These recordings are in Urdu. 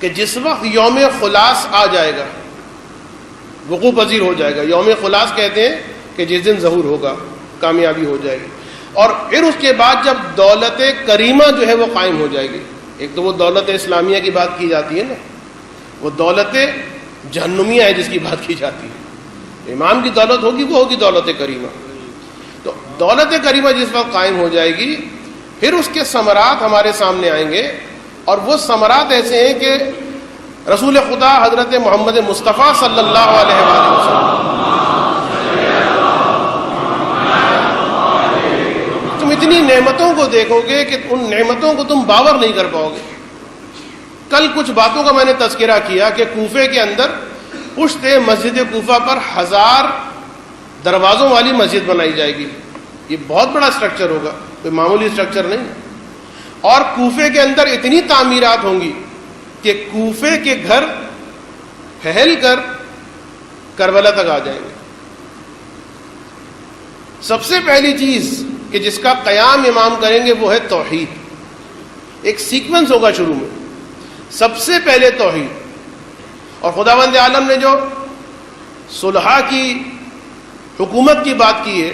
کہ جس وقت یوم خلاص آ جائے گا، وقوع پذیر ہو جائے گا، یوم خلاص کہتے ہیں کہ جس دن ظہور ہوگا، کامیابی ہو جائے گی، اور پھر اس کے بعد جب دولت کریمہ جو ہے وہ قائم ہو جائے گی. ایک تو وہ دولت اسلامیہ کی بات کی جاتی ہے نا، وہ دولت جہنمیہ ہے جس کی بات کی جاتی ہے. امام کی دولت ہوگی وہ ہوگی دولت کریمہ. تو دولت کریمہ جس وقت قائم ہو جائے گی، پھر اس کے ثمرات ہمارے سامنے آئیں گے، اور وہ ثمرات ایسے ہیں کہ رسول خدا حضرت محمد مصطفیٰ صلی اللہ علیہ وآلہ وسلم، تم اتنی نعمتوں کو دیکھو گے کہ ان نعمتوں کو تم باور نہیں کر پاؤ گے. کل کچھ باتوں کا میں نے تذکرہ کیا کہ کوفے کے اندر پشت مسجد کوفہ پر 1000 دروازوں والی مسجد بنائی جائے گی. یہ بہت بڑا اسٹرکچر ہوگا، کوئی معمولی اسٹرکچر نہیں. اور کوفے کے اندر اتنی تعمیرات ہوں گی کہ کوفے کے گھر پھیل کر کربلا تک آ جائیں گے. سب سے پہلی چیز کہ جس کا قیام امام کریں گے وہ ہے توحید. ایک سیکوینس ہوگا شروع میں، سب سے پہلے توحید. اور خداوند عالم نے جو صلح کی حکومت کی بات کی ہے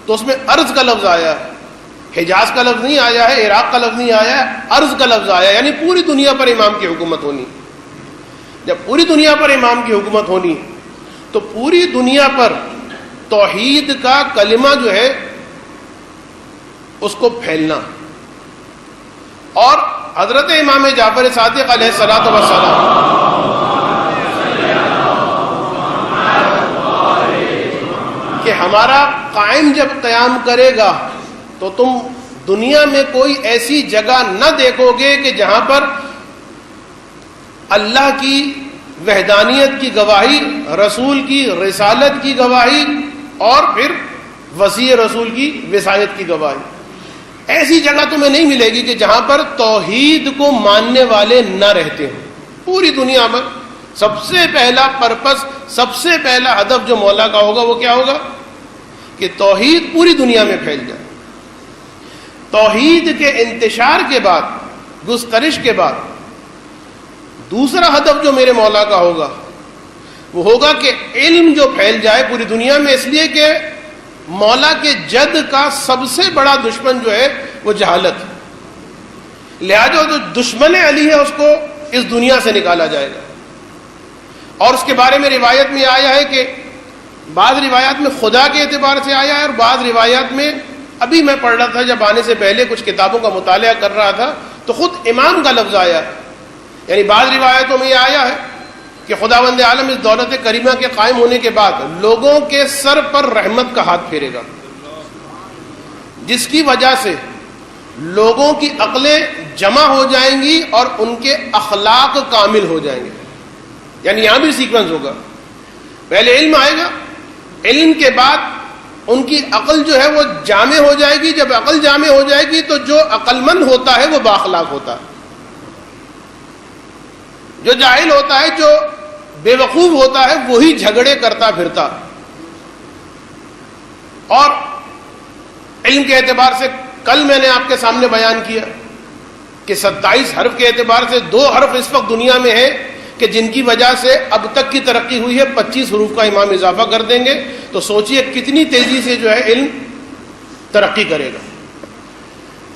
تو اس میں ارض کا لفظ آیا ہے، حجاز کا لفظ نہیں آیا ہے، عراق کا لفظ نہیں آیا ہے، ارض کا لفظ آیا ہے. یعنی پوری دنیا پر امام کی حکومت ہونی. جب پوری دنیا پر امام کی حکومت ہونی تو پوری دنیا پر توحید کا کلمہ جو ہے اس کو پھیلنا. اور حضرت امام جعفر صادق علیہ الصلوۃ والسلام کہ ہمارا قائم جب قیام کرے گا تو تم دنیا میں کوئی ایسی جگہ نہ دیکھو گے کہ جہاں پر اللہ کی وحدانیت کی گواہی، رسول کی رسالت کی گواہی، اور پھر وصی رسول کی وصایت کی گواہی. ایسی جگہ تمہیں نہیں ملے گی کہ جہاں پر توحید کو ماننے والے نہ رہتے ہوں. پوری دنیا میں سب سے پہلا پرپس، سب سے پہلا ہدف جو مولا کا ہوگا وہ کیا ہوگا؟ کہ توحید پوری دنیا میں پھیل جائے. توحید کے انتشار کے بعد، گسترش کے بعد، دوسرا ہدف جو میرے مولا کا ہوگا وہ ہوگا کہ علم جو پھیل جائے پوری دنیا میں. اس لیے کہ مولا کے جد کا سب سے بڑا دشمن جو ہے وہ جہالت. لہذا جو دشمن علی ہے اس کو اس دنیا سے نکالا جائے گا. اور اس کے بارے میں روایت میں آیا ہے کہ بعض روایات میں خدا کے اعتبار سے آیا ہے، اور بعض روایات میں، ابھی میں پڑھ رہا تھا جب آنے سے پہلے کچھ کتابوں کا مطالعہ کر رہا تھا تو خود امام کا لفظ آیا. یعنی بعض روایتوں میں یہ آیا ہے کہ خداوند عالم اس دولت کریمہ کے قائم ہونے کے بعد لوگوں کے سر پر رحمت کا ہاتھ پھیرے گا، جس کی وجہ سے لوگوں کی عقلیں جمع ہو جائیں گی اور ان کے اخلاق کامل ہو جائیں گے. یعنی یہاں بھی سیکوینس ہوگا، پہلے علم آئے گا، علم کے بعد ان کی عقل جو ہے وہ جامع ہو جائے گی. جب عقل جامع ہو جائے گی تو جو عقل مند ہوتا ہے وہ بااخلاق ہوتا ہے، جو جاہل ہوتا ہے، جو بے وقوف ہوتا ہے وہی جھگڑے کرتا پھرتا. اور علم کے اعتبار سے کل میں نے آپ کے سامنے بیان کیا کہ 27 حرف کے اعتبار سے 2 حرف اس وقت دنیا میں ہیں کہ جن کی وجہ سے اب تک کی ترقی ہوئی ہے. 25 حروف کا امام اضافہ کر دیں گے تو سوچئے کتنی تیزی سے جو ہے علم ترقی کرے گا.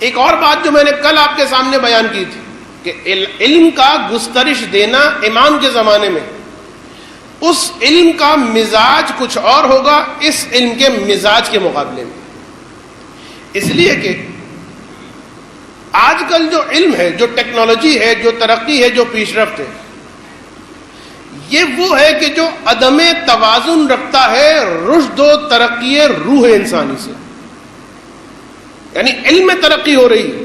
ایک اور بات جو میں نے کل آپ کے سامنے بیان کی تھی کہ علم کا گسترش دینا امام کے زمانے میں، اس علم کا مزاج کچھ اور ہوگا اس علم کے مزاج کے مقابلے میں. اس لیے کہ آج کل جو علم ہے، جو ٹیکنالوجی ہے، جو ترقی ہے، جو پیش رفت ہے، یہ وہ ہے کہ جو عدم توازن رکھتا ہے رشد و ترقی روح انسانی سے. یعنی علم میں ترقی ہو رہی ہے،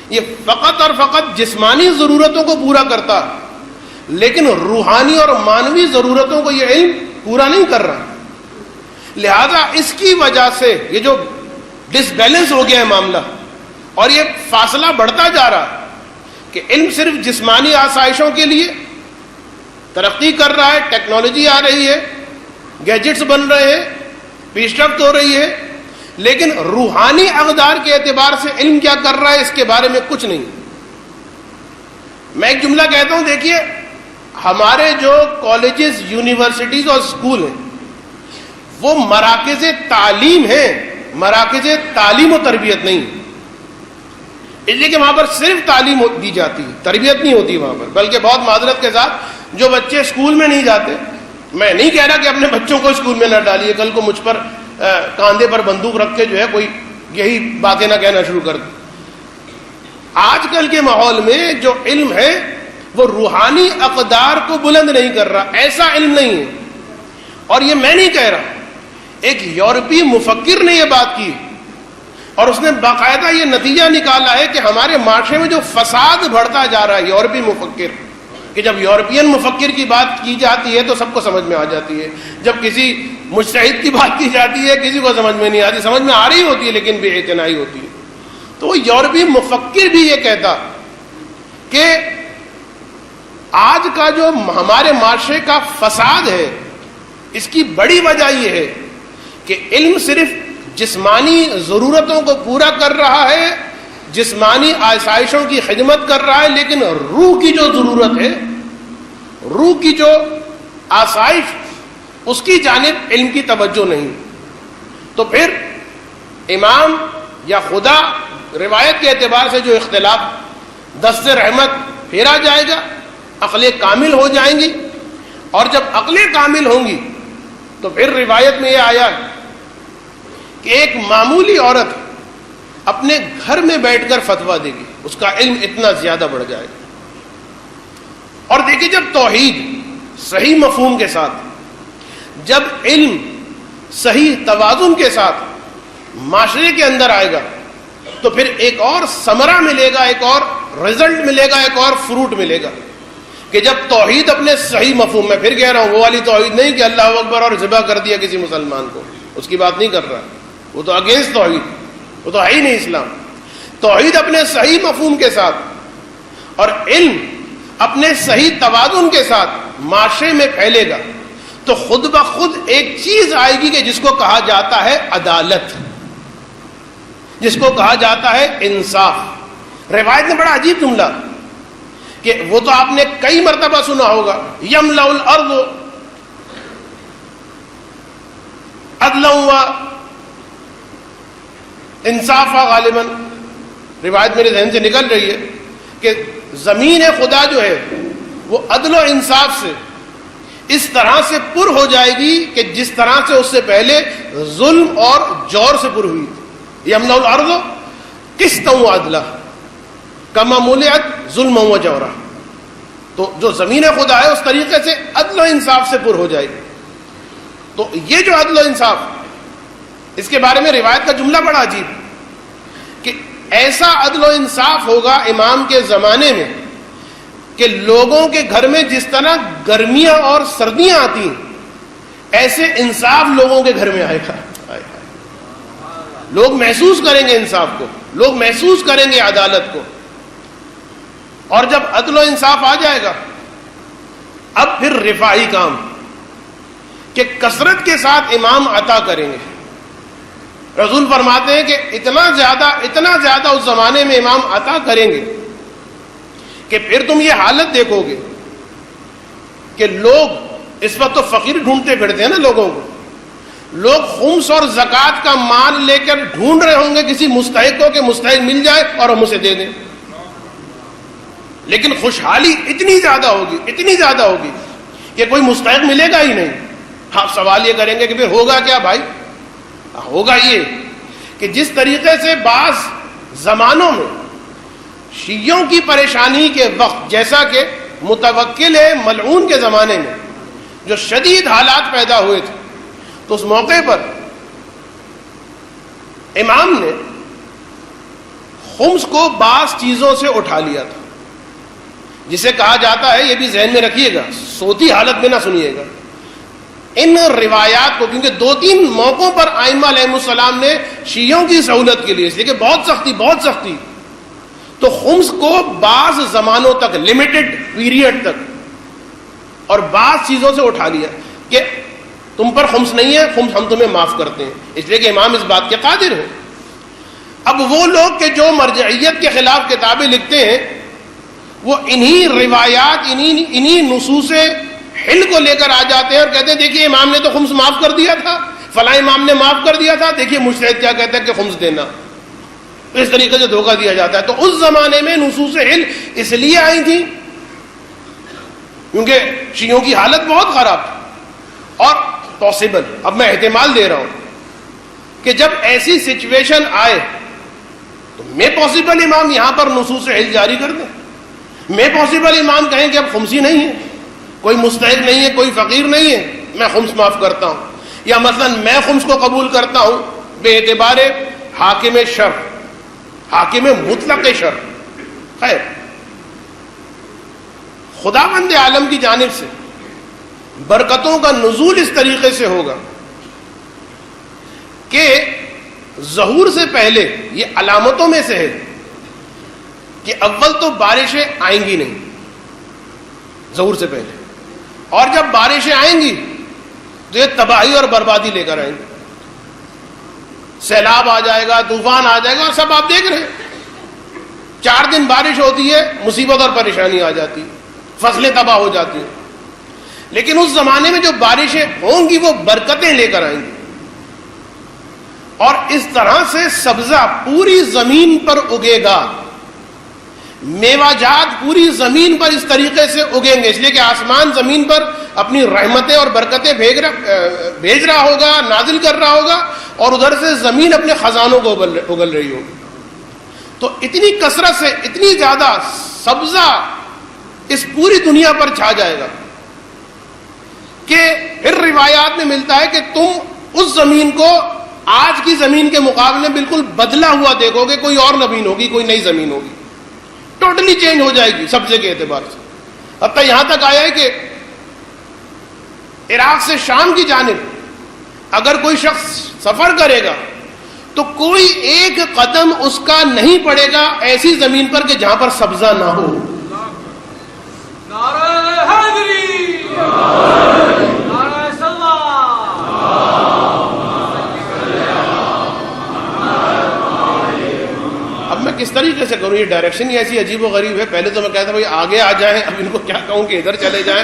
یہ فقط اور فقط جسمانی ضرورتوں کو پورا کرتا ہے، لیکن روحانی اور مانوی ضرورتوں کو یہ علم پورا نہیں کر رہا. لہذا اس کی وجہ سے یہ جو ڈس بیلنس ہو گیا ہے معاملہ، اور یہ فاصلہ بڑھتا جا رہا ہے کہ علم صرف جسمانی آسائشوں کے لیے ترقی کر رہا ہے، ٹیکنالوجی آ رہی ہے، گیجٹس بن رہے ہیں، پیش رفت ہو رہی ہے، لیکن روحانی اقدار کے اعتبار سے علم کیا کر رہا ہے اس کے بارے میں کچھ نہیں. میں ایک جملہ کہتا ہوں، دیکھیے ہمارے جو کالجز، یونیورسٹیز اور اسکول ہیں وہ مراکز تعلیم ہیں، مراکز تعلیم و تربیت نہیں، اس لیے کہ وہاں پر صرف تعلیم دی جاتی ہے، تربیت نہیں ہوتی وہاں پر. بلکہ بہت معذرت کے ساتھ جو بچے اسکول میں نہیں جاتے، میں نہیں کہہ رہا کہ اپنے بچوں کو اسکول میں نہ ڈالیے، کل کو مجھ پر کاندھے پر بندوق رکھ کے جو ہے کوئی یہی باتیں نہ کہنا شروع کر دے. آج کل کے ماحول میں جو علم ہے وہ روحانی اقدار کو بلند نہیں کر رہا، ایسا علم نہیں ہے. اور یہ میں نہیں کہہ رہا، ایک یورپی مفکر نے یہ بات کی اور اس نے باقاعدہ یہ نتیجہ نکالا ہے کہ ہمارے معاشرے میں جو فساد بڑھتا جا رہا ہے، یورپی مفکر، کہ جب یورپین مفکر کی بات کی جاتی ہے تو سب کو سمجھ میں آ جاتی ہے، جب کسی مجتہد کی بات کی جاتی ہے کسی کو سمجھ میں نہیں آتی، سمجھ میں آ رہی ہوتی ہے لیکن بے اعتنائی ہوتی ہے. تو وہ یورپی مفکر بھی یہ کہتا کہ آج کا جو ہمارے معاشرے کا فساد ہے اس کی بڑی وجہ یہ ہے کہ علم صرف جسمانی ضرورتوں کو پورا کر رہا ہے، جسمانی آسائشوں کی خدمت کر رہا ہے، لیکن روح کی جو ضرورت ہے، روح کی جو آسائش، اس کی جانب علم کی توجہ نہیں. تو پھر امام یا خدا روایت کے اعتبار سے جو اختلاف، دست رحمت پھیرا جائے گا، عقلیں کامل ہو جائیں گی، اور جب عقلیں کامل ہوں گی تو پھر روایت میں یہ آیا کہ ایک معمولی عورت اپنے گھر میں بیٹھ کر فتویٰ دے گی، اس کا علم اتنا زیادہ بڑھ جائے گا. اور دیکھیے جب توحید صحیح مفہوم کے ساتھ، جب علم صحیح توازن کے ساتھ معاشرے کے اندر آئے گا تو پھر ایک اور ثمرہ ملے گا، ایک اور رزلٹ ملے گا، ایک اور فروٹ ملے گا کہ جب توحید اپنے صحیح مفہوم میں، پھر کہہ رہا ہوں وہ والی توحید نہیں کہ اللہ اکبر اور ذبح کر دیا کسی مسلمان کو، اس کی بات نہیں کر رہا، وہ تو اگینسٹ توحید، وہ تو ہے ہی نہیں اسلام. توحید اپنے صحیح مفہوم کے ساتھ اور علم اپنے صحیح توازن کے ساتھ معاشرے میں پھیلے گا تو خود بخود ایک چیز آئے گی کہ جس کو کہا جاتا ہے عدالت، جس کو کہا جاتا ہے انصاف. روایت میں بڑا عجیب جملہ کہ وہ تو آپ نے کئی مرتبہ سنا ہوگا، یملأ الارض عدلا و انصافا، غالباً روایت میرے ذہن سے نکل رہی ہے کہ زمین خدا جو ہے وہ عدل و انصاف سے اس طرح سے پر ہو جائے گی کہ جس طرح سے اس سے پہلے ظلم اور جور سے پر ہوئی تھی. یملأ الارض قسطا و عدلا کما ملئت ظلما و جورا. تو جو زمین خدا ہے اس طریقے سے عدل و انصاف سے پر ہو جائے گی. تو یہ جو عدل و انصاف، اس کے بارے میں روایت کا جملہ بڑا عجیب کہ ایسا عدل و انصاف ہوگا امام کے زمانے میں کہ لوگوں کے گھر میں جس طرح گرمیاں اور سردیاں آتی ہیں ایسے انصاف لوگوں کے گھر میں آئے گا. لوگ محسوس کریں گے انصاف کو، لوگ محسوس کریں گے عدالت کو. اور جب عدل و انصاف آ جائے گا اب پھر رفاعی کام کہ کثرت کے ساتھ امام عطا کریں گے. رسول فرماتے ہیں کہ اتنا زیادہ اس زمانے میں امام عطا کریں گے کہ پھر تم یہ حالت دیکھو گے کہ لوگ اس وقت تو فقیر ڈھونڈتے پھرتے ہیں نا لوگوں کو، لوگ خمس اور زکوٰۃ کا مال لے کر ڈھونڈ رہے ہوں گے کسی مستحق کو کہ مستحق مل جائے اور ہم اسے دے دیں. لیکن خوشحالی اتنی زیادہ ہوگی کہ کوئی مستحق ملے گا ہی نہیں. آپ سوال یہ کریں گے کہ پھر ہوگا کیا بھائی؟ ہوگا یہ کہ جس طریقے سے بعض زمانوں میں شیعوں کی پریشانی کے وقت، جیسا کہ متوکل ملعون کے زمانے میں جو شدید حالات پیدا ہوئے تھے، تو اس موقع پر امام نے خمس کو بعض چیزوں سے اٹھا لیا تھا، جسے کہا جاتا ہے، یہ بھی ذہن میں رکھیے گا، صوتی حالت میں نہ سنیے گا ان روایات کو، کیونکہ 2-3 موقعوں پر ائمہ علیہ السلام نے شیعوں کی سہولت کے لیے، اس لیے کہ بہت سختی تو خمس کو بعض زمانوں تک، لمیٹڈ پیریڈ تک اور بعض چیزوں سے اٹھا لیا کہ تم پر خمس نہیں ہے، خمس ہم تمہیں معاف کرتے ہیں، اس لیے کہ امام اس بات کے قادر ہیں. اب وہ لوگ کہ جو مرجعیت کے خلاف کتابیں لکھتے ہیں وہ انہی روایات انہی نصوص حل کو لے کر آ جاتے ہیں اور کہتے ہیں دیکھیے امام نے تو خمس معاف کر دیا تھا، فلاں امام نے معاف کر دیا تھا، دیکھیے مجتہد کیا کہتا ہے کہ خمس دینا. تو اس طریقے سے دھوکہ دیا جاتا ہے. تو اس زمانے میں نصوص حل اس لیے آئی تھی کیونکہ شیعوں کی حالت بہت خراب تھی. اور پاسبل، اب میں احتمال دے رہا ہوں کہ جب ایسی سچویشن آئے تو میں پاسبل امام یہاں پر نصوص حل جاری کر دیں، میں پاسبل امام کہیں کہ اب خمسی نہیں ہے، کوئی مستحق نہیں ہے، کوئی فقیر نہیں ہے، میں خمس معاف کرتا ہوں. یا مثلا میں خمس کو قبول کرتا ہوں بے اعتبار حاکم شرع، حاکم مطلق شرع. خیر، خداوند عالم کی جانب سے برکتوں کا نزول اس طریقے سے ہوگا کہ ظہور سے پہلے یہ علامتوں میں سے ہے کہ اول تو بارشیں آئیں گی نہیں ظہور سے پہلے، اور جب بارشیں آئیں گی تو یہ تباہی اور بربادی لے کر آئیں گی. سیلاب آ جائے گا، طوفان آ جائے گا، اور سب آپ دیکھ رہے ہیں. 4 دن بارش ہوتی ہے، مصیبت اور پریشانی آ جاتی ہے، فصلیں تباہ ہو جاتی ہیں. لیکن اس زمانے میں جو بارشیں ہوں گی وہ برکتیں لے کر آئیں گی، اور اس طرح سے سبزہ پوری زمین پر اگے گا، میوہ جات پوری زمین پر اس طریقے سے اگیں گے، اس لیے کہ آسمان زمین پر اپنی رحمتیں اور برکتیں بھیج رہا ہوگا، نازل کر رہا ہوگا، اور ادھر سے زمین اپنے خزانوں کو اگل رہی ہوگی. تو اتنی کثرت سے اتنی زیادہ سبزہ اس پوری دنیا پر چھا جائے گا کہ پھر روایات میں ملتا ہے کہ تم اس زمین کو آج کی زمین کے مقابلے بالکل بدلا ہوا دیکھو گے، کوئی اور زمین ہوگی، کوئی نئی زمین ہوگی، ٹوٹلی چینج ہو جائے گی سبزے کے اعتبار سے. حتیٰ یہاں تک آیا ہے کہ عراق سے شام کی جانب اگر کوئی شخص سفر کرے گا تو کوئی ایک قدم اس کا نہیں پڑے گا ایسی زمین پر کہ جہاں پر سبزہ نہ ہو. نعرہ حیدری، نعرہ صلاح. اب میں کس طریقے سے کروں؟ یہ ڈائریکشن ہی ایسی عجیب و غریب ہے. پہلے تو میں کہتا بھائی آگے آ جائیں، اب ان کو کیا کہوں کہ ادھر چلے جائیں،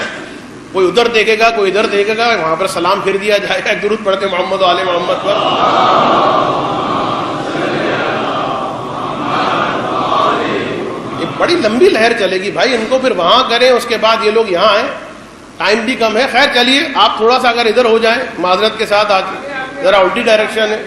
کوئی ادھر دیکھے گا، کوئی ادھر دیکھے گا، وہاں پر سلام پھر دیا جائے گا، درود پڑھتے محمد و آل محمد پر. یہ بڑی لمبی لہر چلے گی بھائی، ان کو پھر وہاں کریں، اس کے بعد یہ لوگ یہاں آئیں، ٹائم بھی کم ہے. خیر چلیے، آپ تھوڑا سا اگر ادھر ہو جائیں معذرت کے ساتھ، آج ذرا الٹی ڈائریکشن ہے.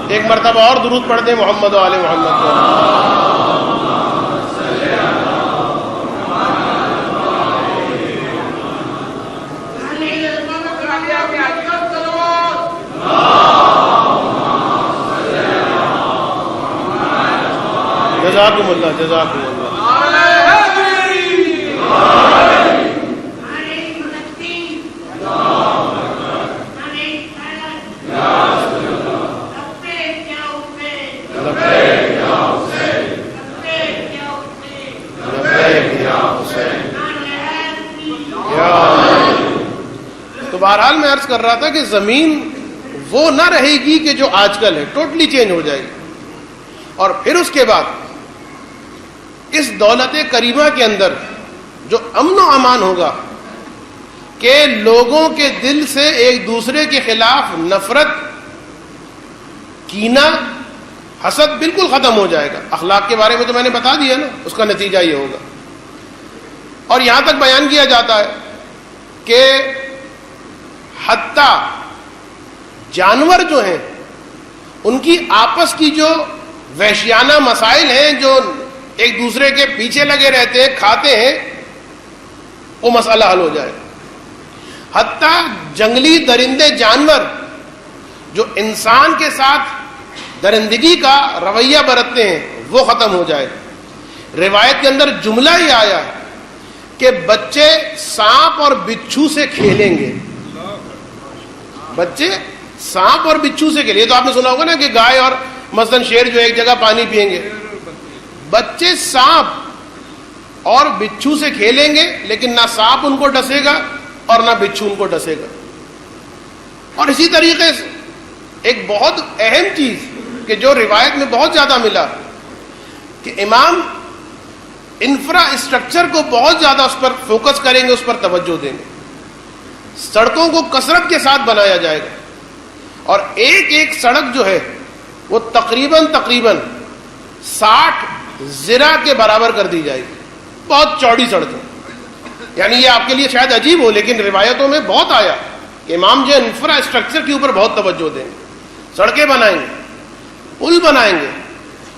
ایک مرتبہ اور درود پڑھتے ہیں محمد و آل محمد کو. جزاکم اللہ، جزاکم اللہ. تو بہرحال میں عرض کر رہا تھا کہ زمین وہ نہ رہے گی کہ جو آج کل ہے، ٹوٹلی چینج ہو جائے گی. اور پھر اس کے بعد اس دولت کریمہ کے اندر جو امن و امان ہوگا کہ لوگوں کے دل سے ایک دوسرے کے خلاف نفرت، کینہ، حسد بالکل ختم ہو جائے گا. اخلاق کے بارے میں تو میں نے بتا دیا نا، اس کا نتیجہ یہ ہوگا. اور یہاں تک بیان کیا جاتا ہے کہ حتیٰ جانور جو ہیں ان کی آپس کی جو وحشیانہ مسائل ہیں، جو ایک دوسرے کے پیچھے لگے رہتے ہیں، کھاتے ہیں، وہ مسئلہ حل ہو جائے. حتیٰ جنگلی درندے جانور جو انسان کے ساتھ درندگی کا رویہ برتتے ہیں وہ ختم ہو جائے. روایت کے اندر جملہ ہی آیا کہ بچے سانپ اور بچھو سے کھیلیں گے. بچے سانپ اور بچھو سے کھیلیں. تو آپ نے سنا ہوگا نا کہ گائے اور مثلا شیر جو ایک جگہ پانی پئیں گے، بچے سانپ اور بچھو سے کھیلیں گے، لیکن نہ سانپ ان کو ڈسے گا اور نہ بچھو ان کو ڈسے گا. اور اسی طریقے سے ایک بہت اہم چیز کہ جو روایت میں بہت زیادہ ملا کہ امام انفراسٹرکچر کو بہت زیادہ اس پر فوکس کریں گے, اس پر توجہ دیں گے. سڑکوں کو کثرت کے ساتھ بنایا جائے گا اور ایک ایک سڑک جو ہے وہ تقریباً 60 ذرا کے برابر کر دی جائے گی. بہت چوڑی سڑکیں, یعنی یہ آپ کے لیے شاید عجیب ہو لیکن روایتوں میں بہت آیا کہ امام جو انفراسٹرکچر کے اوپر بہت توجہ دیں گے. سڑکیں بنائیں گے, پل بنائیں گے,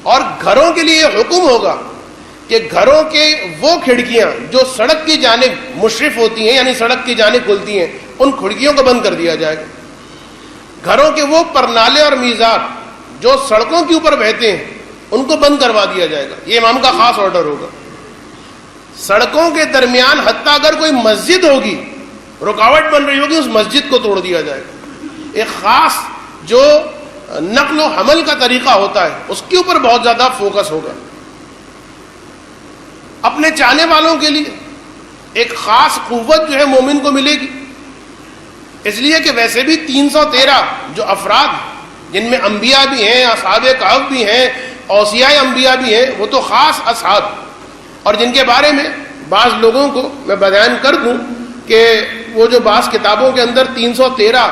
اور گھروں کے لیے یہ حکم ہوگا کہ گھروں کے وہ کھڑکیاں جو سڑک کی جانب مشرف ہوتی ہیں یعنی سڑک کی جانب کھلتی ہیں ان کھڑکیوں کو بند کر دیا جائے گا. گھروں کے وہ پرنالے اور میزاب جو سڑکوں کے اوپر بہتے ہیں ان کو بند کروا دیا جائے گا. یہ امام کا خاص آرڈر ہوگا. سڑکوں کے درمیان حتیٰ اگر کوئی مسجد ہوگی, رکاوٹ بن رہی ہوگی, اس مسجد کو توڑ دیا جائے گا. ایک خاص جو نقل و حمل کا طریقہ ہوتا ہے اس کے اوپر بہت زیادہ فوکس ہوگا. اپنے چاہنے والوں کے لیے ایک خاص قوت جو ہے مومن کو ملے گی, اس لیے کہ ویسے بھی 313 جو افراد جن میں انبیاء بھی ہیں, اصحاب کہف بھی ہیں, اوصیاء انبیاء بھی ہیں, وہ تو خاص اصحاب, اور جن کے بارے میں بعض لوگوں کو میں بیان کر دوں کہ وہ جو بعض کتابوں کے اندر 313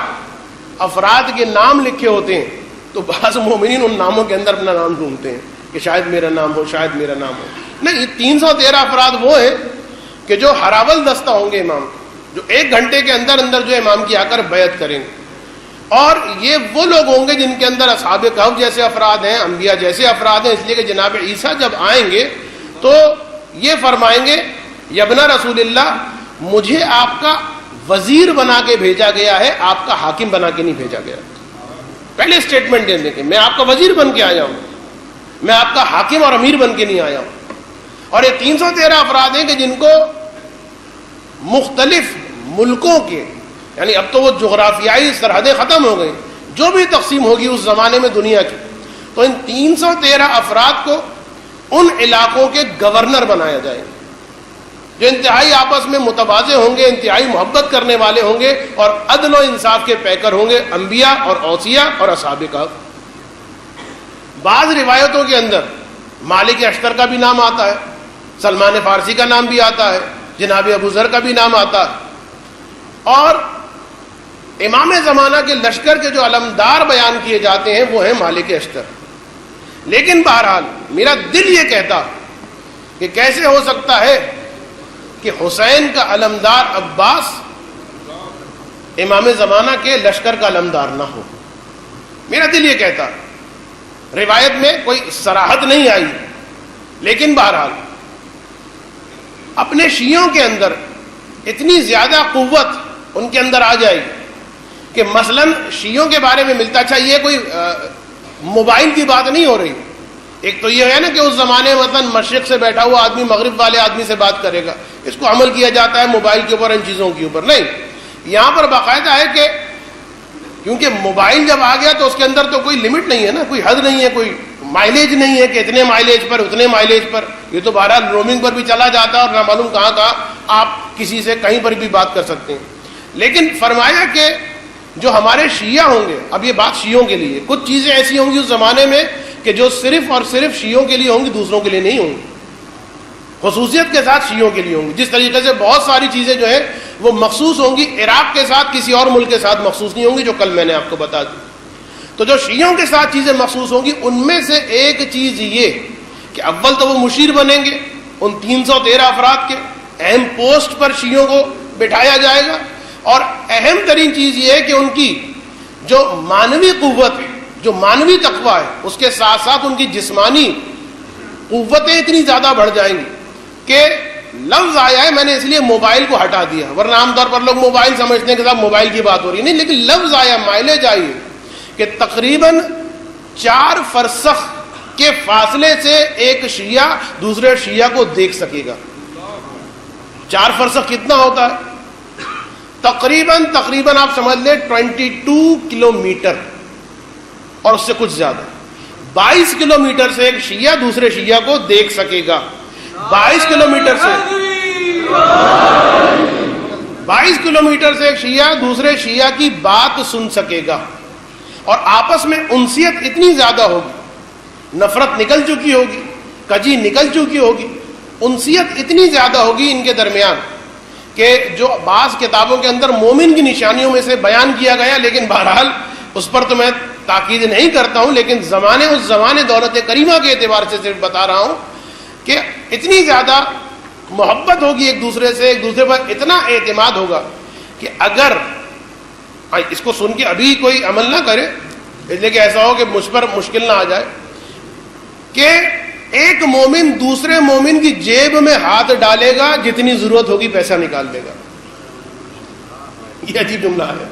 افراد کے نام لکھے ہوتے ہیں تو بعض مومنین ان ناموں کے اندر اپنا نام ڈھونڈتے ہیں کہ شاید میرا نام ہو, شاید میرا نام ہو. نہیں, یہ 313 افراد وہ ہیں کہ جو ہراول دستہ ہوں گے امام, جو 1 گھنٹے کے اندر اندر جو امام کی آ کر بیعت کریں گے. اور یہ وہ لوگ ہوں گے جن کے اندر اصحاب کہف جیسے افراد ہیں, انبیاء جیسے افراد ہیں, اس لیے کہ جناب عیسیٰ جب آئیں گے تو یہ فرمائیں گے یبن رسول اللہ, مجھے آپ کا وزیر بنا کے بھیجا گیا ہے, آپ کا حاکم بنا کے نہیں بھیجا گیا. پہلے اسٹیٹمنٹ دے دیں کہ میں آپ کا وزیر بن کے آیا ہوں, میں آپ کا حاکم اور امیر بن کے نہیں آیا ہوں. اور یہ 313 افراد ہیں کہ جن کو مختلف ملکوں کے, یعنی اب تو وہ جغرافیائی سرحدیں ختم ہو گئی, جو بھی تقسیم ہوگی اس زمانے میں دنیا کی, تو ان 313 افراد کو ان علاقوں کے گورنر بنایا جائے گا, جو انتہائی آپس میں متوازے ہوں گے, انتہائی محبت کرنے والے ہوں گے اور عدل و انصاف کے پیکر ہوں گے, انبیاء اور اوصیاء اور اصحاب کہف. بعض روایتوں کے اندر مالک اشتر کا بھی نام آتا ہے, سلمان فارسی کا نام بھی آتا ہے, جناب ابو ذر کا بھی نام آتا ہے, اور امام زمانہ کے لشکر کے جو علمدار بیان کیے جاتے ہیں وہ ہیں مالک اشتر. لیکن بہرحال میرا دل یہ کہتا کہ کیسے ہو سکتا ہے کہ حسین کا علمدار عباس امام زمانہ کے لشکر کا علمدار نہ ہو. میرا دل یہ کہتا, روایت میں کوئی صراحت نہیں آئی, لیکن بہرحال اپنے شیعوں کے اندر اتنی زیادہ قوت ان کے اندر آ جائے کہ مثلا شیعوں کے بارے میں ملتا, اچھا یہ کوئی موبائل کی بات نہیں ہو رہی. ایک تو یہ ہے نا کہ اس زمانے میں مثلا مشرق سے بیٹھا ہوا آدمی مغرب والے آدمی سے بات کرے گا, اس کو عمل کیا جاتا ہے موبائل کے اوپر, ان چیزوں کے اوپر نہیں. یہاں پر باقاعدہ ہے کہ کیونکہ موبائل جب آ گیا تو اس کے اندر تو کوئی لمٹ نہیں ہے نا, کوئی حد نہیں ہے, کوئی مائلیج نہیں ہے کہ اتنے مائلیج پر اتنے مائلیج پر. یہ تو بہرحال رومنگ پر بھی چلا جاتا ہے اور نہ معلوم کہاں کہاں آپ کسی سے کہیں پر بھی بات کر سکتے ہیں. لیکن فرمایا کہ جو ہمارے شیعہ ہوں گے, اب یہ بات شیعوں کے لیے, کچھ چیزیں ایسی ہوں گی اس زمانے میں کہ جو صرف اور صرف شیعوں کے لیے ہوں گی, دوسروں کے لیے نہیں ہوں گی, خصوصیت کے ساتھ شیعوں کے لیے ہوں گی. جس طریقے سے بہت ساری چیزیں جو ہیں وہ مخصوص ہوں گی, عراق کے ساتھ کسی اور ملک کے ساتھ مخصوص نہیں ہوں گی, جو کل میں نے آپ کو بتا دی. تو جو شیعوں کے ساتھ چیزیں مخصوص ہوں گی ان میں سے ایک چیز یہ کہ اول تو وہ مشیر بنیں گے, ان 313 افراد کے اہم پوسٹ پر شیعوں کو بٹھایا جائے گا. اور اہم ترین چیز یہ ہے کہ ان کی جو مانوی قوت ہے, جو مانوی تقوی ہے, اس کے ساتھ ساتھ ان کی جسمانی قوتیں اتنی زیادہ بڑھ جائیں گی کہ لفظ آیا ہے, میں نے اس لیے موبائل کو ہٹا دیا, ورنہ عام طور پر لوگ موبائل سمجھتے ہیں کہ صاحب موبائل کی بات ہو رہی ہے, نہیں, لیکن لفظ آیا, مائلیج آئی کہ تقریباً 4 فرسخ کے فاصلے سے ایک شیعہ دوسرے شیعہ کو دیکھ سکے گا. 4 فرسخ کتنا ہوتا ہے؟ تقریباً آپ سمجھ لیں 22 کلومیٹر اور اس سے کچھ زیادہ. 22 کلومیٹر سے ایک شیعہ دوسرے شیعہ کو دیکھ سکے گا. 22 کلومیٹر سے 22 کلومیٹر سے ایک شیعہ دوسرے شیعہ کی بات سن سکے گا، اور آپس میں انسیت اتنی زیادہ ہوگی، نفرت نکل چکی ہوگی، کجی نکل چکی ہوگی، انسیت اتنی زیادہ ہوگی ان کے درمیان کہ جو بعض کتابوں کے اندر مومن کی نشانیوں میں سے بیان کیا گیا، لیکن بہرحال اس پر تو میں تاکید نہیں کرتا ہوں، لیکن اس زمانے دولت کریمہ کے اعتبار سے صرف بتا رہا ہوں کہ اتنی زیادہ محبت ہوگی ایک دوسرے سے، ایک دوسرے پر اتنا اعتماد ہوگا کہ اگر اس کو سن کے ابھی کوئی عمل نہ کرے، اس لیے کہ ایسا ہو کہ مجھ پر مشکل نہ آ جائے، کہ ایک مومن دوسرے مومن کی جیب میں ہاتھ ڈالے گا، جتنی ضرورت ہوگی پیسہ نکال دے گا، یہ عجیب جملہ ہے،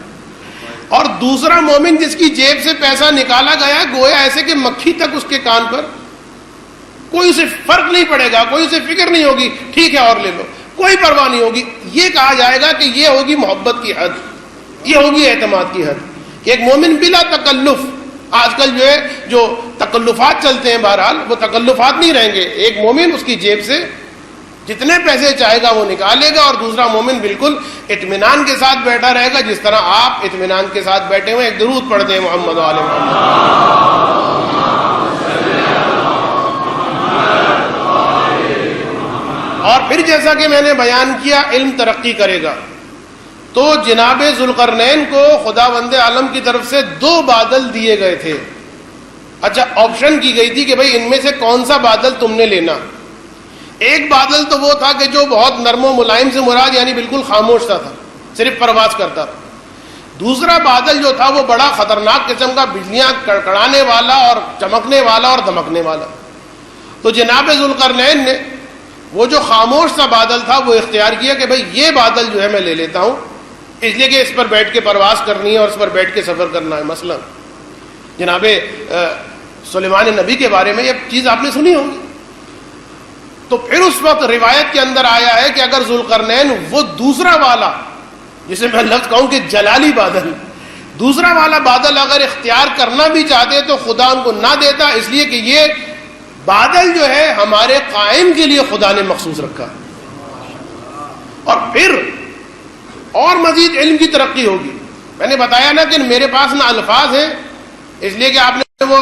اور دوسرا مومن جس کی جیب سے پیسہ نکالا گیا گویا ایسے کہ مکھی تک اس کے کان پر، کوئی اسے فرق نہیں پڑے گا، کوئی اسے فکر نہیں ہوگی، ٹھیک ہے اور لے لو، کوئی پرواہ نہیں ہوگی۔ یہ کہا جائے گا کہ یہ ہوگی محبت کی حد، یہ ہوگی اعتماد کی حد، کہ ایک مومن بلا تکلف، آج کل جو تکلفات چلتے ہیں بہرحال وہ تکلفات نہیں رہیں گے، ایک مومن اس کی جیب سے جتنے پیسے چاہے گا وہ نکالے گا، اور دوسرا مومن بالکل اطمینان کے ساتھ بیٹھا رہے گا، جس طرح آپ اطمینان کے ساتھ بیٹھے ہوئے۔ ایک درود پڑھتے ہیں محمد و آل محمد۔ اور پھر جیسا کہ میں نے بیان کیا، علم ترقی کرے گا، تو جناب ذوالقرنین کو خداوند عالم کی طرف سے 2 بادل دیے گئے تھے۔ اچھا، آپشن کی گئی تھی کہ بھئی ان میں سے کون سا بادل تم نے لینا۔ ایک بادل تو وہ تھا کہ جو بہت نرم و ملائم سے مراد یعنی بالکل خاموش سا تھا، صرف پرواز کرتا تھا۔ دوسرا بادل جو تھا وہ بڑا خطرناک قسم کا، بجلیاں کڑکڑانے والا اور چمکنے والا اور دمکنے والا۔ تو جناب ذوالقرنین نے وہ جو خاموش سا بادل تھا وہ اختیار کیا کہ بھئی یہ بادل جو ہے میں لے لیتا ہوں، اس لیے کہ اس پر بیٹھ کے پرواز کرنی ہے اور اس پر بیٹھ کے سفر کرنا ہے۔ مثلا جناب سلیمان نبی کے بارے میں یہ چیز آپ نے سنی ہوگی۔ تو پھر اس وقت روایت کے اندر آیا ہے کہ اگر ذوالقرنین وہ دوسرا والا، جسے میں لفظ کہوں کہ جلالی بادل، دوسرا والا بادل اگر اختیار کرنا بھی چاہتے تو خدا ان کو نہ دیتا، اس لیے کہ یہ بادل جو ہے ہمارے قائم کے لیے خدا نے مخصوص رکھا۔ اور پھر اور مزید علم کی ترقی ہوگی۔ میں نے بتایا نا کہ میرے پاس نہ الفاظ ہیں، اس لیے کہ آپ نے وہ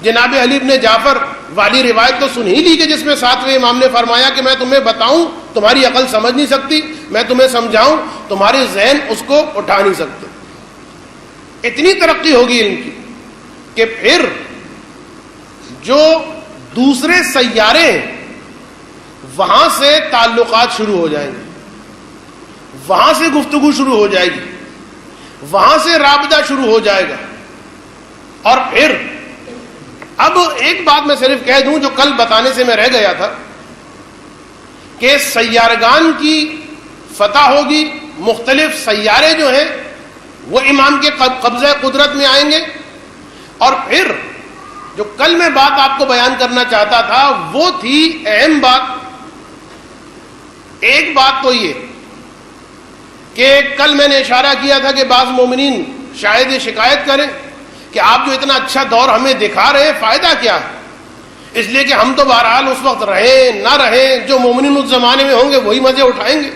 جناب علی بن جعفر والی روایت تو سن ہی لی کہ جس میں 7ویں امام نے فرمایا کہ میں تمہیں بتاؤں تمہاری عقل سمجھ نہیں سکتی، میں تمہیں سمجھاؤں تمہارے ذہن اس کو اٹھا نہیں سکتے۔ اتنی ترقی ہوگی علم کی کہ پھر جو دوسرے سیارے ہیں وہاں سے تعلقات شروع ہو جائیں گے، وہاں سے گفتگو شروع ہو جائے گی، وہاں سے رابطہ شروع ہو جائے گا۔ اور پھر اب ایک بات میں صرف کہہ دوں جو کل بتانے سے میں رہ گیا تھا، کہ سیارگان کی فتح ہوگی، مختلف سیارے جو ہیں وہ امام کے قبضہ قدرت میں آئیں گے۔ اور پھر جو کل میں بات آپ کو بیان کرنا چاہتا تھا وہ تھی اہم بات۔ ایک بات تو یہ کہ کل میں نے اشارہ کیا تھا کہ بعض مومنین شاید یہ شکایت کریں کہ آپ جو اتنا اچھا دور ہمیں دکھا رہے ہیں فائدہ کیا ہے، اس لیے کہ ہم تو بہرحال اس وقت رہیں نہ رہیں، جو مومنین اس زمانے میں ہوں گے وہی مزے اٹھائیں گے،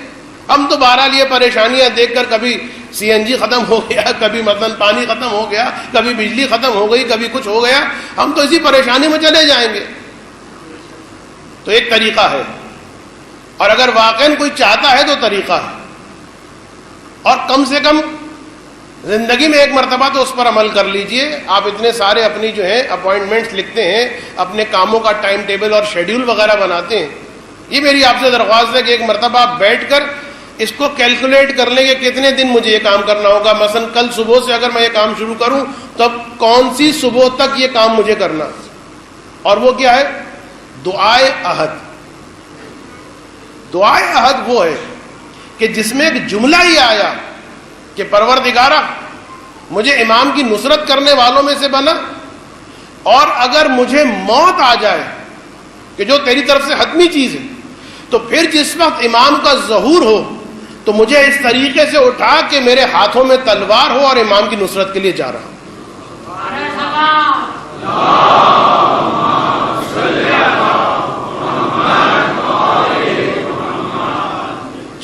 ہم تو بہرحال یہ پریشانیاں دیکھ کر کبھی سی این جی ختم ہو گیا، کبھی مثلا پانی ختم ہو گیا، کبھی بجلی ختم ہو گئی، کبھی کچھ ہو گیا، ہم تو اسی پریشانی میں چلے جائیں گے۔ تو ایک طریقہ ہے، اور اگر واقعاً کوئی چاہتا ہے تو طریقہ ہے، اور کم سے کم زندگی میں ایک مرتبہ تو اس پر عمل کر لیجئے۔ آپ اتنے سارے اپنی جو ہیں اپوائنٹمنٹس لکھتے ہیں، اپنے کاموں کا ٹائم ٹیبل اور شیڈیول وغیرہ بناتے ہیں، یہ میری آپ سے درخواست ہے کہ ایک مرتبہ آپ بیٹھ کر اس کو کیلکولیٹ کر لیں کہ کتنے دن مجھے یہ کام کرنا ہوگا۔ مثلا کل صبح سے اگر میں یہ کام شروع کروں تو اب کون سی صبح تک یہ کام مجھے کرنا، اور وہ کیا ہے؟ دعائے عہد۔ دعائے عہد وہ ہے کہ جس میں ایک جملہ ہی آیا کہ پروردگارہ مجھے امام کی نصرت کرنے والوں میں سے بنا، اور اگر مجھے موت آ جائے کہ جو تیری طرف سے حتمی چیز ہے، تو پھر جس وقت امام کا ظہور ہو تو مجھے اس طریقے سے اٹھا کہ میرے ہاتھوں میں تلوار ہو اور امام کی نصرت کے لیے جا رہا ہوں۔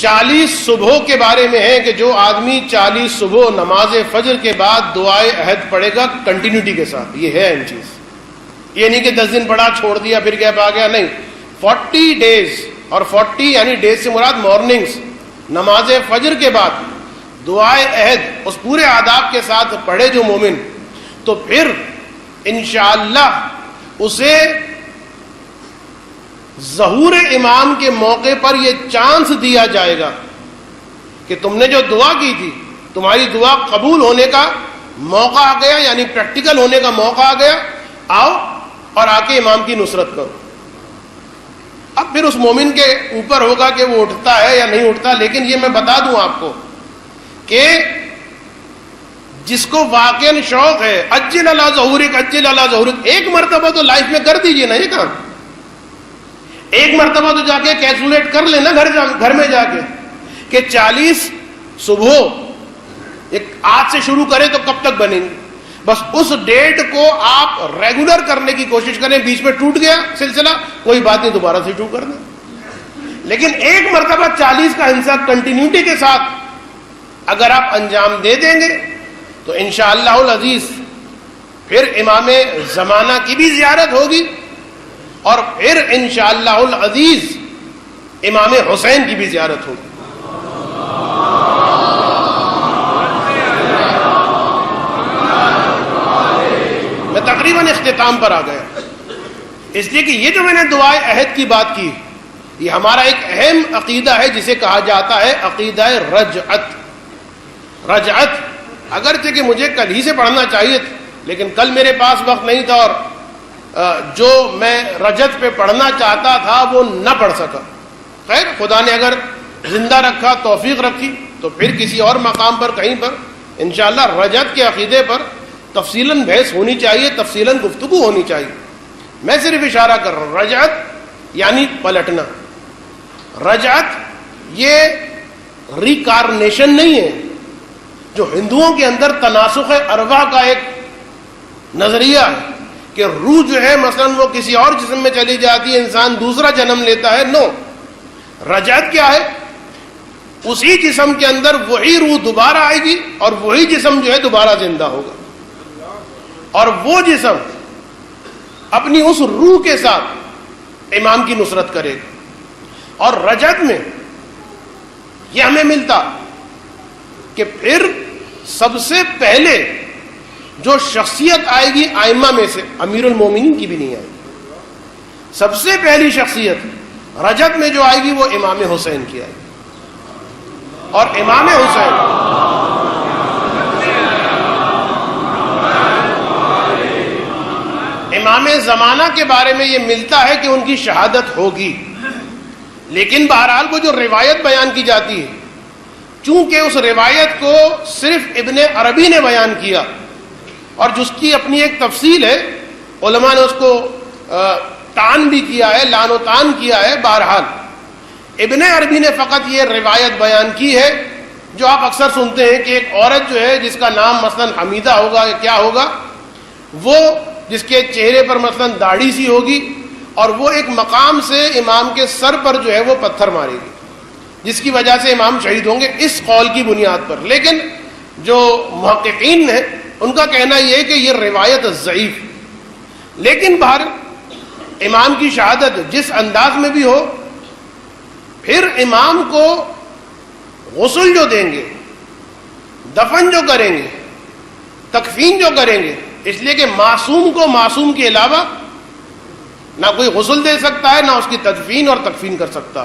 40 صبح کے بارے میں ہے کہ جو آدمی 40 صبح نماز فجر کے بعد دعائے عہد پڑھے گا کنٹینیوٹی کے ساتھ، یہ ہے اہم چیز. یہ نہیں کہ 10 دن پڑھا چھوڑ دیا پھر گیپ آ گیا، نہیں. 40 ڈیز، اور 40 یعنی ڈیز سے مراد مارننگز، نماز فجر کے بعد دعائے عہد اس پورے آداب کے ساتھ پڑھے جو مومن، تو پھر انشاءاللہ اسے ظہور امام کے موقع پر یہ چانس دیا جائے گا کہ تم نے جو دعا کی تھی تمہاری دعا قبول ہونے کا موقع آ گیا، یعنی پریکٹیکل ہونے کا موقع آ گیا، آؤ اور آ کے امام کی نصرت کرو. اب پھر اس مومن کے اوپر ہوگا کہ وہ اٹھتا ہے یا نہیں اٹھتا، لیکن یہ میں بتا دوں آپ کو کہ جس کو واقعاً شوق ہے اجل اللہ ظہورک اجل اللہ ظہورک، ایک مرتبہ تو لائف میں کر دیجئے نا یہ کام. ایک مرتبہ تو جا کے کیلکولیٹ کر لینا گھر میں جا کے کہ 40 صبح ایک آج سے شروع کریں تو کب تک بنیں گے. بس اس ڈیٹ کو آپ ریگولر کرنے کی کوشش کریں. بیچ میں ٹوٹ گیا سلسلہ کوئی بات نہیں، دوبارہ سے شروع کر دیں. لیکن ایک مرتبہ 40 کا حصہ کنٹینیوٹی کے ساتھ اگر آپ انجام دے دیں گے تو انشاءاللہ العزیز پھر امام زمانہ کی بھی زیارت ہوگی، اور پھر انشاءاللہ العزیز امام حسین کی بھی زیارت ہوگی. میں تقریباً اختتام پر آ گیا، اس لیے کہ یہ جو میں نے دعائے عہد کی بات کی، یہ ہمارا ایک اہم عقیدہ ہے جسے کہا جاتا ہے عقیدہ رجعت. رجعت اگرچہ کہ مجھے کل ہی سے پڑھنا چاہیے تھا، لیکن کل میرے پاس وقت نہیں تھا اور جو میں رجت پہ پڑھنا چاہتا تھا وہ نہ پڑھ سکا. خیر، خدا نے اگر زندہ رکھا، توفیق رکھی، تو پھر کسی اور مقام پر کہیں پر انشاءاللہ رجت کے عقیدے پر تفصیلاً بحث ہونی چاہیے، تفصیلاً گفتگو ہونی چاہیے. میں صرف اشارہ کر رہا ہوں، رجعت یعنی پلٹنا. رجعت یہ ریکارنیشن نہیں ہے جو ہندوؤں کے اندر تناسخ ارواح کا ایک نظریہ ہے کہ روح جو ہے مثلا وہ کسی اور جسم میں چلی جاتی ہے، انسان دوسرا جنم لیتا ہے. نو، رجعت کیا ہے؟ اسی جسم کے اندر وہی روح دوبارہ آئے گی اور وہی جسم جو ہے دوبارہ زندہ ہوگا، اور وہ جسم اپنی اس روح کے ساتھ امام کی نصرت کرے گا. اور رجعت میں یہ ہمیں ملتا کہ پھر سب سے پہلے جو شخصیت آئے گی ائمہ میں سے امیر المومنین کی بھی نہیں آئے گی. سب سے پہلی شخصیت رجب میں جو آئے گی وہ امام حسین کی آئے گی. اور امام حسین امام زمانہ کے بارے میں یہ ملتا ہے کہ ان کی شہادت ہوگی، لیکن بہرحال وہ جو روایت بیان کی جاتی ہے، چونکہ اس روایت کو صرف ابن عربی نے بیان کیا اور جس کی اپنی ایک تفصیل ہے، علماء نے اس کو تان بھی کیا ہے، لان و تان کیا ہے. بہرحال ابن عربی نے فقط یہ روایت بیان کی ہے جو آپ اکثر سنتے ہیں کہ ایک عورت جو ہے جس کا نام مثلا حمیدہ ہوگا یا کیا ہوگا، وہ جس کے چہرے پر مثلا داڑھی سی ہوگی اور وہ ایک مقام سے امام کے سر پر جو ہے وہ پتھر مارے گی، جس کی وجہ سے امام شہید ہوں گے، اس قول کی بنیاد پر. لیکن جو محققین ہیں ان کا کہنا یہ ہے کہ یہ روایت ضعیف. لیکن بہر امام کی شہادت جس انداز میں بھی ہو، پھر امام کو غسل جو دیں گے، دفن جو کریں گے، تکفین جو کریں گے، اس لیے کہ معصوم کو معصوم کے علاوہ نہ کوئی غسل دے سکتا ہے، نہ اس کی تدفین اور تکفین کر سکتا.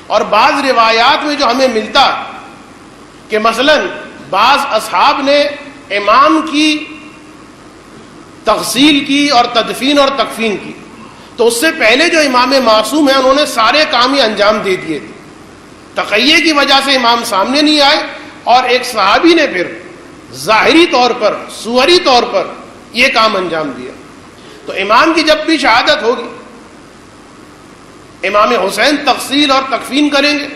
اور بعض روایات میں جو ہمیں ملتا کہ مثلا بعض اصحاب نے امام کی تغسیل کی اور تدفین اور تکفین کی، تو اس سے پہلے جو امام معصوم ہیں انہوں نے سارے کام ہی انجام دے دیے تھے. تقیہ کی وجہ سے امام سامنے نہیں آئے اور ایک صحابی نے پھر ظاہری طور پر، صوری طور پر یہ کام انجام دیا. تو امام کی جب بھی شہادت ہوگی، امام حسین تغسیل اور تکفین کریں گے،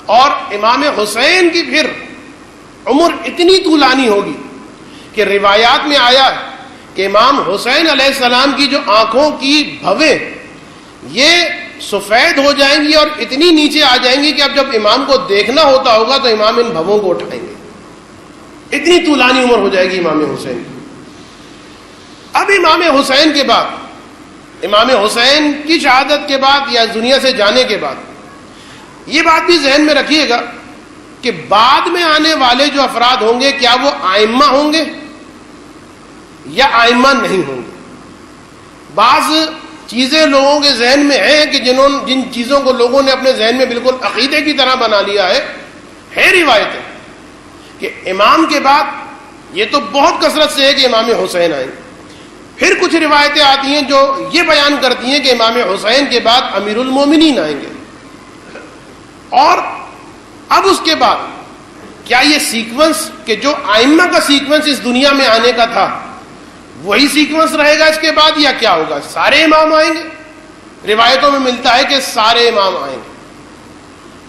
اور امام حسین کی پھر عمر اتنی طولانی ہوگی کہ روایات میں آیا کہ امام حسین علیہ السلام کی جو آنکھوں کی بھویں یہ سفید ہو جائیں گی اور اتنی نیچے آ جائیں گی کہ اب جب امام کو دیکھنا ہوتا ہوگا تو امام ان بھووں کو اٹھائیں گے. اتنی طولانی عمر ہو جائے گی امام حسین کی. اب امام حسین کے بعد، امام حسین کی شہادت کے بعد یا دنیا سے جانے کے بعد، یہ بات بھی ذہن میں رکھیے گا کہ بعد میں آنے والے جو افراد ہوں گے کیا وہ آئمہ ہوں گے یا آئمہ نہیں ہوں گے. بعض چیزیں لوگوں کے ذہن میں ہیں کہ جن چیزوں کو لوگوں نے اپنے ذہن میں بالکل عقیدے کی طرح بنا لیا ہے روایتیں کہ امام کے بعد یہ تو بہت کثرت سے ہے کہ امام حسین آئیں گے. پھر کچھ روایتیں آتی ہیں جو یہ بیان کرتی ہیں کہ امام حسین کے بعد امیر المومنین آئیں گے. اور اب اس کے بعد کیا یہ سیکوینس کہ جو آئمہ کا سیکوینس اس دنیا میں آنے کا تھا وہی سیکوینس رہے گا اس کے بعد یا کیا ہوگا؟ سارے امام آئیں گے؟ روایتوں میں ملتا ہے کہ سارے امام آئیں گے.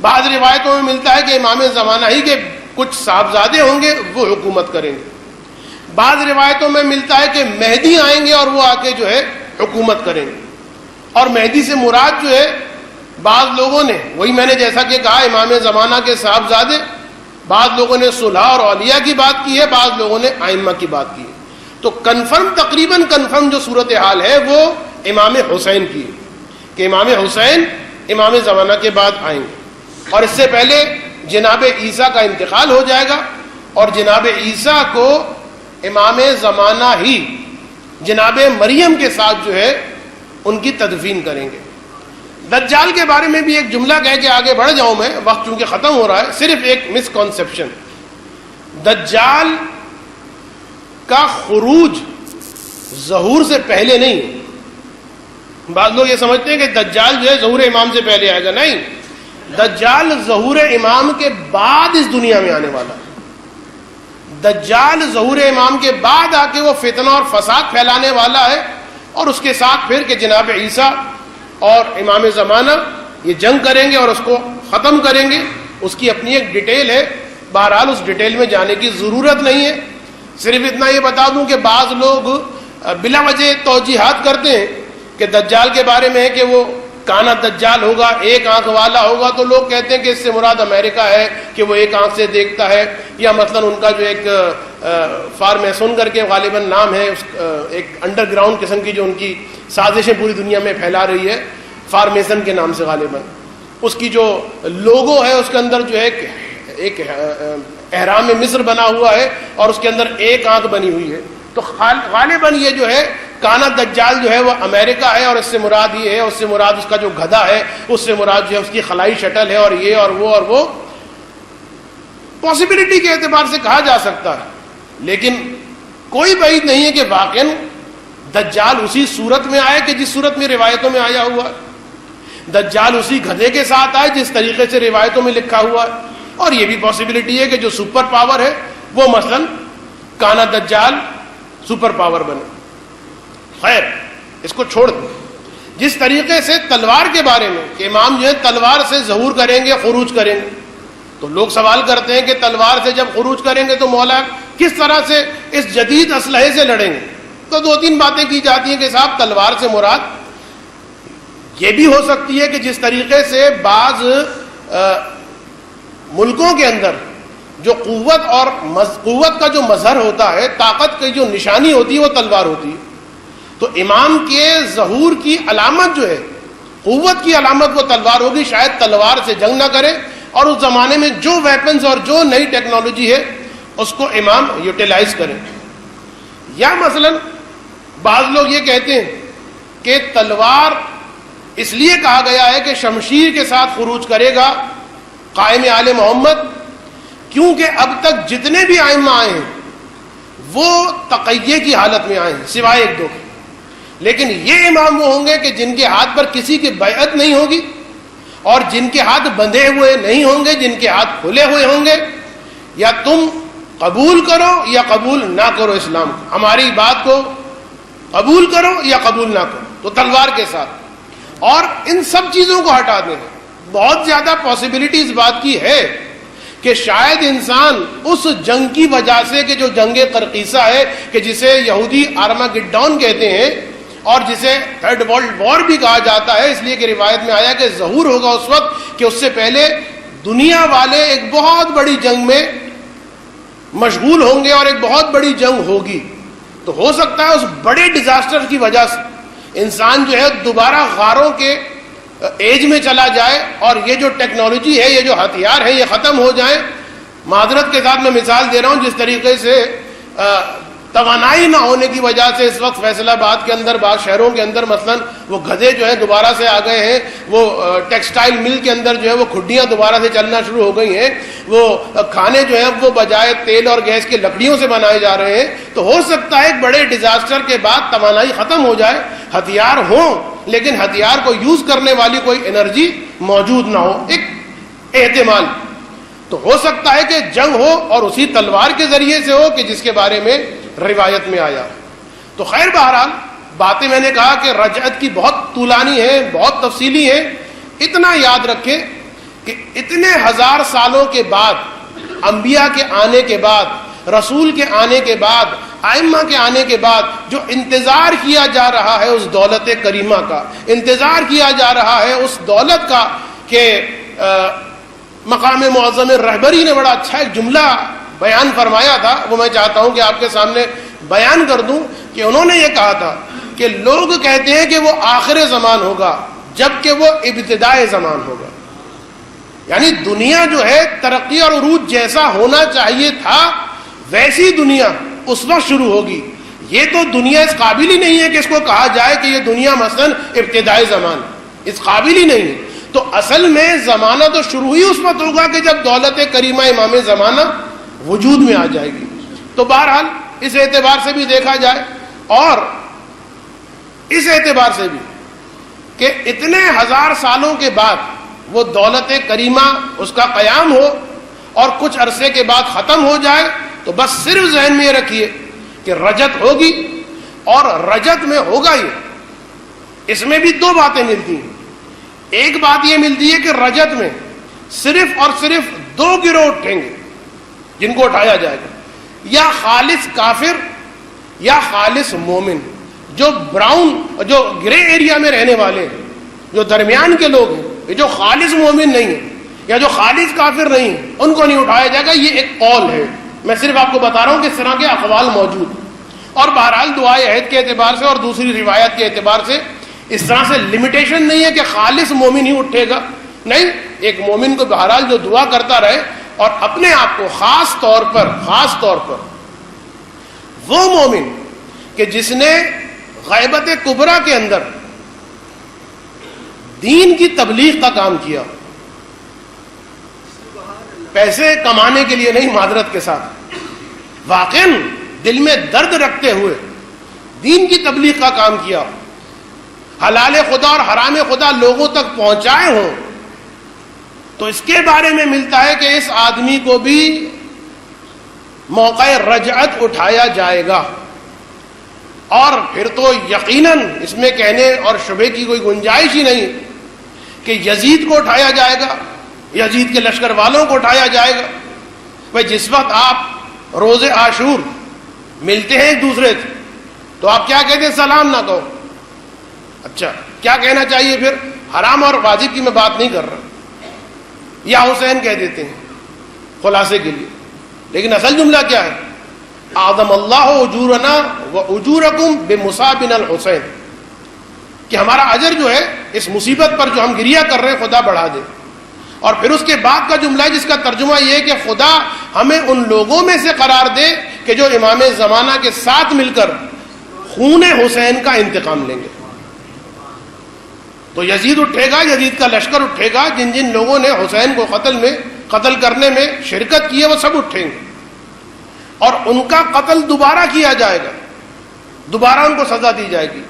بعض روایتوں میں ملتا ہے کہ امام زمانہ ہی کے کچھ صاحبزادے ہوں گے وہ حکومت کریں گے. بعض روایتوں میں ملتا ہے کہ مہدی آئیں گے اور وہ آ کے جو ہے حکومت کریں گے. اور مہدی سے مراد جو ہے بعض لوگوں نے، وہی میں نے جیسا کہ کہا، امام زمانہ کے صاحبزادے، بعض لوگوں نے صلحاء اور اولیاء کی بات کی ہے، بعض لوگوں نے ائمہ کی بات کی ہے. تو تقریباً کنفرم جو صورتحال ہے وہ امام حسین کی ہے کہ امام حسین امام زمانہ کے بعد آئیں گے. اور اس سے پہلے جناب عیسیٰ کا انتقال ہو جائے گا اور جناب عیسیٰ کو امام زمانہ ہی جناب مریم کے ساتھ جو ہے ان کی تدفین کریں گے. دجال کے بارے میں بھی ایک جملہ کہہ کے آگے بڑھ جاؤں میں، وقت چونکہ ختم ہو رہا ہے. صرف ایک مسکنسیپشن، دجال کا خروج ظہور سے پہلے نہیں. بعض لوگ یہ سمجھتے ہیں کہ دجال جو ہے ظہور امام سے پہلے آئے گا. نہیں، دجال ظہور امام کے بعد اس دنیا میں آنے والا ہے. دجال ظہور امام کے بعد آ کے وہ فتنہ اور فساد پھیلانے والا ہے، اور اس کے ساتھ پھر کہ جناب عیسیٰ اور امام زمانہ یہ جنگ کریں گے اور اس کو ختم کریں گے. اس کی اپنی ایک ڈیٹیل ہے، بہرحال اس ڈیٹیل میں جانے کی ضرورت نہیں ہے. صرف اتنا یہ بتا دوں کہ بعض لوگ بلا وجہ توجیحات کرتے ہیں کہ دجال کے بارے میں ہے کہ وہ کانا دجال ہوگا، ایک آنکھ والا ہوگا. تو لوگ کہتے ہیں کہ اس سے مراد امریکہ ہے کہ وہ ایک آنکھ سے دیکھتا ہے، یا مثلا ان کا جو ایک فارمیسون کر کے غالباً نام ہے، ایک انڈر گراؤنڈ قسم کی جو ان کی سازشیں پوری دنیا میں پھیلا رہی ہے، فارمیسن کے نام سے غالباً. اس کی جو لوگو ہے اس کے اندر جو ہے ایک احرام مصر بنا ہوا ہے اور اس کے اندر ایک آنکھ بنی ہوئی ہے. تو غالباً یہ جو ہے کانا دجال جو ہے وہ امریکہ ہے، اور اس سے مراد یہ ہے، اس سے مراد اس کا جو گدھا ہے، اس سے مراد جو ہے اس کی خلائی شٹل ہے، اور یہ اور وہ پاسبلٹی کے اعتبار سے کہا جا سکتا ہے. لیکن کوئی بعید نہیں ہے کہ واقعاً دجال اسی صورت میں آئے کہ جس صورت میں روایتوں میں آیا ہوا ہے. دجال اسی گدھے کے ساتھ آئے جس طریقے سے روایتوں میں لکھا ہوا ہے. اور یہ بھی پاسبلٹی ہے کہ جو سپر پاور ہے وہ مثلاً کانا دجال سپر پاور بنے. خیر، اس کو چھوڑ دیں. جس طریقے سے تلوار کے بارے میں کہ امام جو ہے تلوار سے ظہور کریں گے، خروج کریں گے، تو لوگ سوال کرتے ہیں کہ تلوار سے جب خروج کریں گے تو مولا کس طرح سے اس جدید اسلحے سے لڑیں گے؟ تو دو تین باتیں کی جاتی ہیں کہ صاحب تلوار سے مراد یہ بھی ہو سکتی ہے کہ جس طریقے سے بعض ملکوں کے اندر جو قوت کا جو مظہر ہوتا ہے، طاقت کی جو نشانی ہوتی ہے وہ تلوار ہوتی ہے. تو امام کے ظہور کی علامت جو ہے، قوت کی علامت وہ تلوار ہوگی. شاید تلوار سے جنگ نہ کرے اور اس زمانے میں جو ویپنز اور جو نئی ٹیکنالوجی ہے اس کو امام یوٹیلائز کریں. یا مثلا بعض لوگ یہ کہتے ہیں کہ تلوار اس لیے کہا گیا ہے کہ شمشیر کے ساتھ خروج کرے گا قائم آل محمد، کیونکہ اب تک جتنے بھی ائمہ آئے ہیں وہ تقیہ کی حالت میں آئے ہیں سوائے ایک دو کے. لیکن یہ امام وہ ہوں گے کہ جن کے ہاتھ پر کسی کی بیعت نہیں ہوگی اور جن کے ہاتھ بندھے ہوئے نہیں ہوں گے، جن کے ہاتھ کھلے ہوئے ہوں گے. یا تم قبول کرو یا قبول نہ کرو اسلام کو، ہماری بات کو قبول کرو یا قبول نہ کرو. تو تلوار کے ساتھ. اور ان سب چیزوں کو ہٹا دیں. بہت زیادہ پاسبلٹی اس بات کی ہے کہ شاید انسان اس جنگ کی وجہ سے کہ جو جنگ قرقیسہ ہے کہ جسے یہودی آرماگڈون کہتے ہیں، اور جسے تھرڈ ورلڈ وار بھی کہا جاتا ہے، اس لیے کہ روایت میں آیا کہ ظہور ہوگا اس وقت کہ اس سے پہلے دنیا والے ایک بہت بڑی جنگ میں مشغول ہوں گے اور ایک بہت بڑی جنگ ہوگی. تو ہو سکتا ہے اس بڑے ڈیزاسٹر کی وجہ سے انسان جو ہے دوبارہ غاروں کے ایج میں چلا جائے اور یہ جو ٹیکنالوجی ہے، یہ جو ہتھیار ہے، یہ ختم ہو جائیں. معذرت کے ساتھ میں مثال دے رہا ہوں، جس طریقے سے توانائی نہ ہونے کی وجہ سے اس وقت فیصل آباد کے اندر، بعض شہروں کے اندر مثلا وہ گدھے جو ہیں دوبارہ سے آ گئے ہیں، وہ ٹیکسٹائل مل کے اندر جو ہے وہ کھڈیاں دوبارہ سے چلنا شروع ہو گئی ہیں، وہ کھانے جو ہیں وہ بجائے تیل اور گیس کی لکڑیوں سے بنائے جا رہے ہیں. تو ہو سکتا ہے ایک بڑے ڈیزاسٹر کے بعد توانائی ختم ہو جائے، ہتھیار ہوں لیکن ہتھیار کو یوز کرنے والی کوئی انرجی موجود نہ ہو. ایک احتمال. تو ہو سکتا ہے کہ جنگ ہو اور اسی تلوار کے ذریعے سے ہو کہ جس کے بارے میں روایت میں آیا. تو خیر بہرحال باتیں میں نے کہا کہ رجعت کی بہت طولانی ہے، بہت تفصیلی ہے. اتنا یاد رکھیں کہ اتنے ہزار سالوں کے بعد، انبیاء کے آنے کے بعد، رسول کے آنے کے بعد، ائمہ کے آنے کے بعد جو انتظار کیا جا رہا ہے اس دولت کریمہ کا، انتظار کیا جا رہا ہے اس دولت کا، کہ مقام معظم رہبری نے بڑا اچھا ایک جملہ بیان فرمایا تھا، وہ میں چاہتا ہوں کہ آپ کے سامنے بیان کر دوں. کہ انہوں نے یہ کہا تھا کہ لوگ کہتے ہیں کہ وہ آخر زمان ہوگا جبکہ وہ ابتدائے زمان ہوگا. یعنی دنیا جو ہے ترقی اور عروج جیسا ہونا چاہیے تھا ویسی دنیا اس وقت شروع ہوگی. یہ تو دنیا اس قابل ہی نہیں ہے کہ اس کو کہا جائے کہ یہ دنیا مثلا ابتدائی زمان، اس قابل ہی نہیں ہے. تو اصل میں زمانہ تو شروع ہی اس وقت ہوگا کہ جب دولت کریمہ امام زمانہ وجود میں آ جائے گی. تو بہرحال اس اعتبار سے بھی دیکھا جائے اور اس اعتبار سے بھی کہ اتنے ہزار سالوں کے بعد وہ دولت کریمہ اس کا قیام ہو اور کچھ عرصے کے بعد ختم ہو جائے، تو بس صرف ذہن میں یہ رکھیے کہ رجت ہوگی. اور رجت میں ہوگا یہ، اس میں بھی دو باتیں ملتی ہیں. ایک بات یہ ملتی ہے کہ رجت میں صرف اور صرف دو گروہ اٹھیں گے جن کو اٹھایا جائے گا، یا خالص کافر یا خالص مومن. جو براؤن، جو گرے ایریا میں رہنے والے ہیں، جو درمیان کے لوگ ہیں، یہ جو خالص مومن نہیں ہیں یا جو خالص کافر نہیں ہیں، ان کو نہیں اٹھایا جائے گا. یہ ایک قول ہے، میں صرف آپ کو بتا رہا ہوں کہ اس طرح کے اقوال موجود ہیں. اور بہرحال دعائے عہد کے اعتبار سے اور دوسری روایت کے اعتبار سے اس طرح سے لمیٹیشن نہیں ہے کہ خالص مومن ہی اٹھے گا. نہیں، ایک مومن کو بہرحال جو دعا کرتا رہے اور اپنے آپ کو خاص طور پر وہ مومن کہ جس نے غیبت کبریٰ کے اندر دین کی تبلیغ کا کام کیا، پیسے کمانے کے لیے نہیں، معذرت کے ساتھ واقعاً دل میں درد رکھتے ہوئے دین کی تبلیغ کا کام کیا، حلال خدا اور حرام خدا لوگوں تک پہنچائے ہوں، تو اس کے بارے میں ملتا ہے کہ اس آدمی کو بھی موقع رجعت اٹھایا جائے گا. اور پھر تو یقیناً اس میں کہنے اور شبہ کی کوئی گنجائش ہی نہیں کہ یزید کو اٹھایا جائے گا، یزید کے لشکر والوں کو اٹھایا جائے گا. بھائی جس وقت آپ روز عاشور ملتے ہیں ایک دوسرے سے تو آپ کیا کہتے ہیں؟ سلام نہ کہو. اچھا کیا کہنا چاہیے پھر؟ حرام اور واجب کی میں بات نہیں کر رہا، یا حسین کہہ دیتے ہیں خلاصے کے لیے. لیکن اصل جملہ کیا ہے؟ اعظم اللہ اجورنا و اجورکم بمصاب الحسین، کہ ہمارا اجر جو ہے اس مصیبت پر جو ہم گریہ کر رہے ہیں خدا بڑھا دے. اور پھر اس کے بعد کا جملہ ہے جس کا ترجمہ یہ ہے کہ خدا ہمیں ان لوگوں میں سے قرار دے کہ جو امام زمانہ کے ساتھ مل کر خون حسین کا انتقام لیں گے. تو یزید اٹھے گا، یزید کا لشکر اٹھے گا، جن جن لوگوں نے حسین کو قتل کرنے میں شرکت کی ہے وہ سب اٹھیں گے، اور ان کا قتل دوبارہ کیا جائے گا، دوبارہ ان کو سزا دی جائے گی.